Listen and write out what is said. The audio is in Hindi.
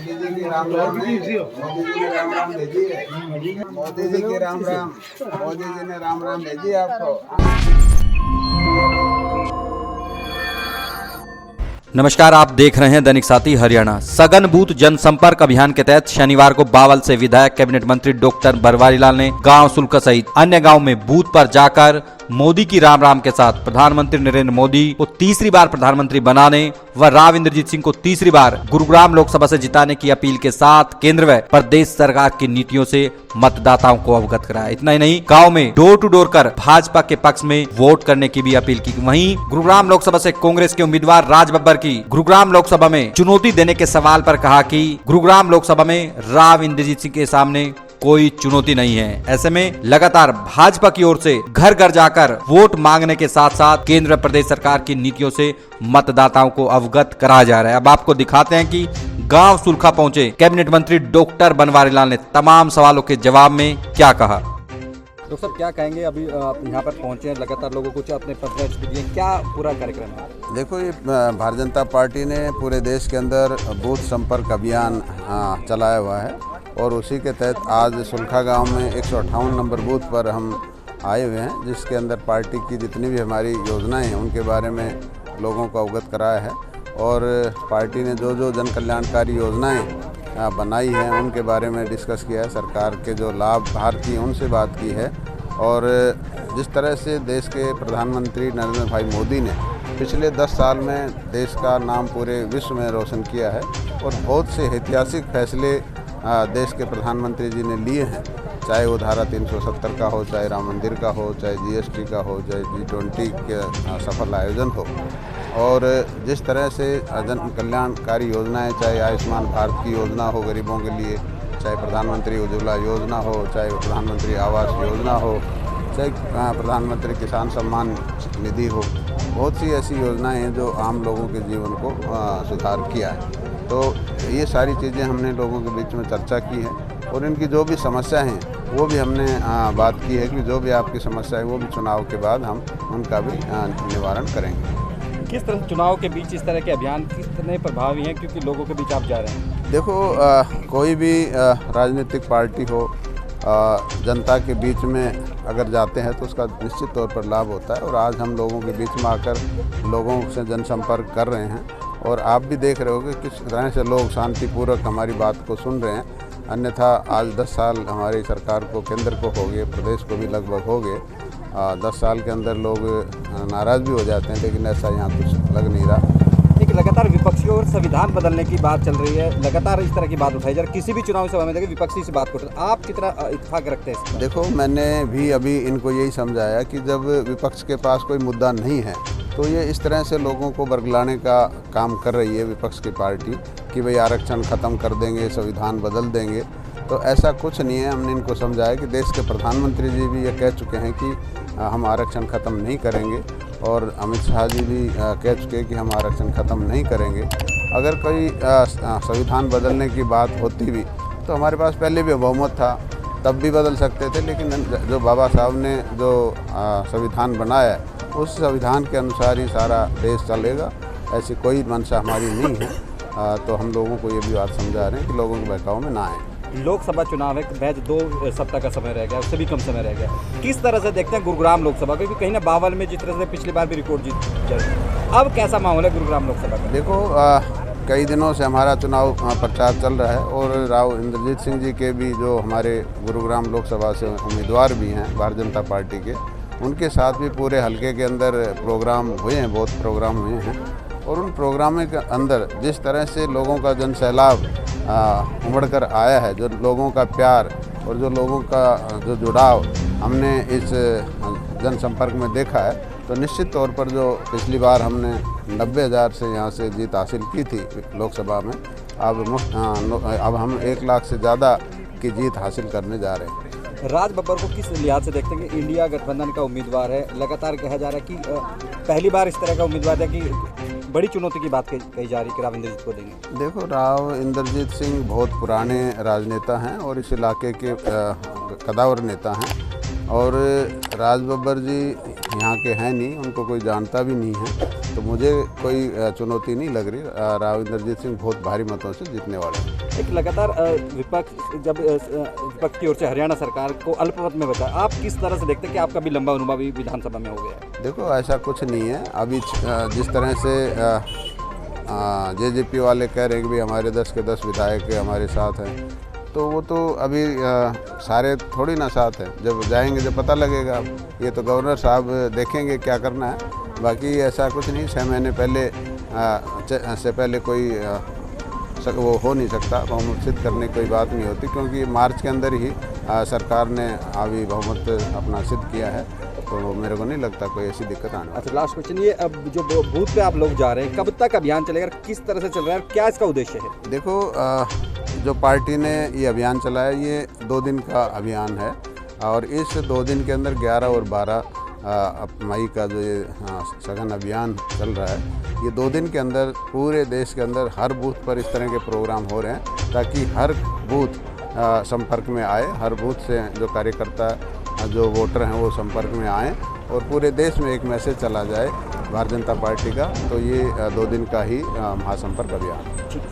मोदी जी की राम राम है। मोदी जी ने राम राम भेजी है। मोदी जी की राम राम, मोदी जी ने राम राम भेजी है आपको। नमस्कार, आप देख रहे हैं दैनिक साथी हरियाणा। सघन बूथ जनसंपर्क अभियान के तहत शनिवार को बावल से विधायक कैबिनेट मंत्री डॉक्टर बनवारी लाल ने गांव सुलका सहित अन्य गांव में बूथ पर जाकर मोदी की राम राम के साथ प्रधानमंत्री नरेंद्र मोदी को तीसरी बार प्रधानमंत्री बनाने व राव इंद्रजीत सिंह को तीसरी बार गुरुग्राम लोकसभा से जिताने की अपील के साथ केंद्र व प्रदेश सरकार की नीतियों से मतदाताओं को अवगत कराया। इतना ही नहीं, गांव में डोर टू डोर कर भाजपा के पक्ष में वोट करने की भी अपील की। वहीं गुरुग्राम लोकसभा से कांग्रेस के उम्मीदवार राज बब्बर की गुरुग्राम लोकसभा में चुनौती देने के सवाल पर कहा कि गुरुग्राम लोकसभा में राव इंद्रजीत सिंह के सामने कोई चुनौती नहीं है। ऐसे में लगातार भाजपा की ओर से घर घर जाकर वोट मांगने के साथ साथ केंद्र व प्रदेश सरकार की नीतियों से मतदाताओं को अवगत कराया जा रहा है। अब आपको दिखाते हैं कि गांव सुलखा पहुंचे कैबिनेट मंत्री डॉक्टर बनवारी लाल ने तमाम सवालों के जवाब में क्या कहा। डॉक्टर साहब, क्या कहेंगे? अभी आप यहाँ पर पहुंचे हैं, लगातार लोगों को अपने पत्र दिए, क्या पूरा कार्यक्रम है? देखो, ये भारतीय जनता पार्टी ने पूरे देश के अंदर बूथ संपर्क अभियान चलाया हुआ है और उसी के तहत आज सुलखा गांव में 158 नंबर बूथ पर हम आए हुए हैं, जिसके अंदर पार्टी की जितनी भी हमारी योजनाएं हैं उनके बारे में लोगों को अवगत कराया है और पार्टी ने जो जो जन कल्याणकारी योजनाएं बनाई हैं उनके बारे में डिस्कस किया है। सरकार के जो लाभार्थी हैं उनसे बात की है और जिस तरह से देश के प्रधानमंत्री नरेंद्र भाई मोदी ने पिछले 10 साल में देश का नाम पूरे विश्व में रोशन किया है और बहुत से ऐतिहासिक फैसले देश के प्रधानमंत्री जी ने लिए हैं, चाहे वो धारा 370 का हो, चाहे राम मंदिर का हो, चाहे GST का हो, चाहे G20 के सफल आयोजन हो। और जिस तरह से जन कल्याणकारी योजनाएं, चाहे आयुष्मान भारत की योजना हो गरीबों के लिए, चाहे प्रधानमंत्री उज्ज्वला योजना हो, चाहे प्रधानमंत्री आवास योजना हो, चाहे प्रधानमंत्री किसान सम्मान निधि हो, बहुत सी ऐसी योजनाएं हैं जो आम लोगों के जीवन को सुधार किया है। तो ये सारी चीज़ें हमने लोगों के बीच में चर्चा की है और इनकी जो भी समस्या हैं वो भी हमने बात की है कि जो भी आपकी समस्या है वो भी चुनाव के बाद हम उनका भी निवारण करेंगे। किस तरह चुनाव के बीच इस तरह के अभियान कितने प्रभावी हैं, क्योंकि लोगों के बीच आप जा रहे हैं? देखो, कोई भी राजनीतिक पार्टी हो, जनता के बीच में अगर जाते हैं तो उसका निश्चित तौर पर लाभ होता है और आज हम लोगों के बीच में आकर लोगों से जनसंपर्क कर रहे हैं और आप भी देख रहे हो कि किस तरह से लोग शांतिपूर्वक हमारी बात को सुन रहे हैं। अन्यथा आज 10 साल हमारी सरकार को, केंद्र को हो गए, प्रदेश को भी लगभग हो गए। 10 साल के अंदर लोग नाराज़ भी हो जाते हैं, लेकिन ऐसा यहाँ कुछ लग नहीं रहा। एक लगातार विपक्षियों और संविधान बदलने की बात चल रही है, लगातार इस तरह की बात उठाई जा रही है। किसी भी चुनावी सभा में देखिए विपक्षी से बात करते हैं, आप कितना इत्तेफाक रखते हैं? देखो, मैंने भी अभी इनको यही समझाया कि जब विपक्ष के पास कोई मुद्दा नहीं है तो ये इस तरह से लोगों को बरगलाने का काम कर रही है विपक्ष की पार्टी कि भाई आरक्षण ख़त्म कर देंगे, संविधान बदल देंगे। तो ऐसा कुछ नहीं है। हमने इनको समझाया कि देश के प्रधानमंत्री जी भी ये कह चुके हैं कि हम आरक्षण ख़त्म नहीं करेंगे और अमित शाह जी भी कह चुके हैं कि हम आरक्षण ख़त्म नहीं करेंगे। अगर कोई संविधान बदलने की बात होती भी तो हमारे पास पहले भी बहुमत था, तब भी बदल सकते थे, लेकिन जो बाबा साहब ने जो संविधान बनाया है उस संविधान के अनुसार ही सारा देश चलेगा। ऐसी कोई मंशा हमारी नहीं है। तो हम लोगों को ये भी बात समझा रहे हैं कि लोगों के बहकाव में ना आए। लोकसभा चुनाव है, महज 2 सप्ताह का समय रह गया, उससे भी कम समय रह गया। किस तरह से देखते हैं गुरुग्राम लोकसभा, क्योंकि कहीं ना बावल में जिस तरह से पिछली बार भी रिकॉर्ड जीत जाए, अब कैसा माहौल है गुरुग्राम लोकसभा का? देखो, कई दिनों से हमारा चुनाव प्रचार चल रहा है और राव इंद्रजीत सिंह जी के भी जो हमारे गुरुग्राम लोकसभा से उम्मीदवार भी हैं भारतीय जनता पार्टी के, उनके साथ भी पूरे हलके के अंदर प्रोग्राम हुए हैं, बहुत प्रोग्राम हुए हैं और उन प्रोग्रामों के अंदर जिस तरह से लोगों का जन सैलाब उमड़ कर आया है, जो लोगों का प्यार और जो लोगों का जो जुड़ाव हमने इस जनसंपर्क में देखा है, तो निश्चित तौर पर जो पिछली बार हमने 90,000 से यहाँ से जीत हासिल की थी लोकसभा में, अब हम 1 लाख से ज़्यादा की जीत हासिल करने जा रहे हैं। राज बब्बर को किस लिहाज से देखते हैं कि इंडिया गठबंधन का उम्मीदवार है? लगातार कहा जा रहा है कि पहली बार इस तरह का उम्मीदवार है कि बड़ी चुनौती की बात कही जा रही है कि राव इंद्रजीत को देंगे। देखो, राव इंद्रजीत सिंह बहुत पुराने राजनेता हैं और इस इलाके के कदावर नेता हैं और राज बब्बर जी यहाँ के हैं नहीं, उनको कोई जानता भी नहीं है। तो मुझे कोई चुनौती नहीं लग रही। राव इंद्रजीत सिंह बहुत भारी मतों से जीतने वाले हैं। एक लगातार विपक्ष जब विपक्ष की ओर से हरियाणा सरकार को अल्पमत में बचा, आप किस तरह से देखते हैं कि आपका भी लंबा अनुभवी विधानसभा में हो गया है? देखो, ऐसा कुछ नहीं है। अभी जिस तरह से जेजेपी वाले कह रहे हैं कि भी हमारे 10 के 10 विधायक हमारे साथ हैं, तो वो तो अभी सारे थोड़ी ना साथ हैं। जब जाएंगे जब पता लगेगा। ये तो गवर्नर साहब देखेंगे क्या करना है। बाकी ऐसा कुछ नहीं। 6 महीने पहले से पहले कोई वो हो नहीं सकता। बहुमत सिद्ध करने की कोई बात नहीं होती, क्योंकि मार्च के अंदर ही सरकार ने अभी बहुमत अपना सिद्ध किया है। तो मेरे को नहीं लगता कोई ऐसी दिक्कत आने वाली। अच्छा, लास्ट क्वेश्चन, ये अब जो बूथ पे आप लोग जा रहे हैं, कब तक अभियान चलेगा, किस तरह से चल रहा है, क्या इसका उद्देश्य है? देखो, जो पार्टी ने ये अभियान चलाया, ये 2 दिन का अभियान है। और इस 2 दिन के अंदर 11 और 12 मई का जो ये सघन अभियान चल रहा है, ये 2 दिन के अंदर पूरे देश के अंदर हर बूथ पर इस तरह के प्रोग्राम हो रहे हैं, ताकि हर बूथ संपर्क में आए। हर बूथ से जो कार्यकर्ता जो वोटर हैं वो संपर्क में आएँ और पूरे देश में एक मैसेज चला जाए भारतीय जनता पार्टी का। तो ये 2 दिन का ही महासंपर्क अभियान है।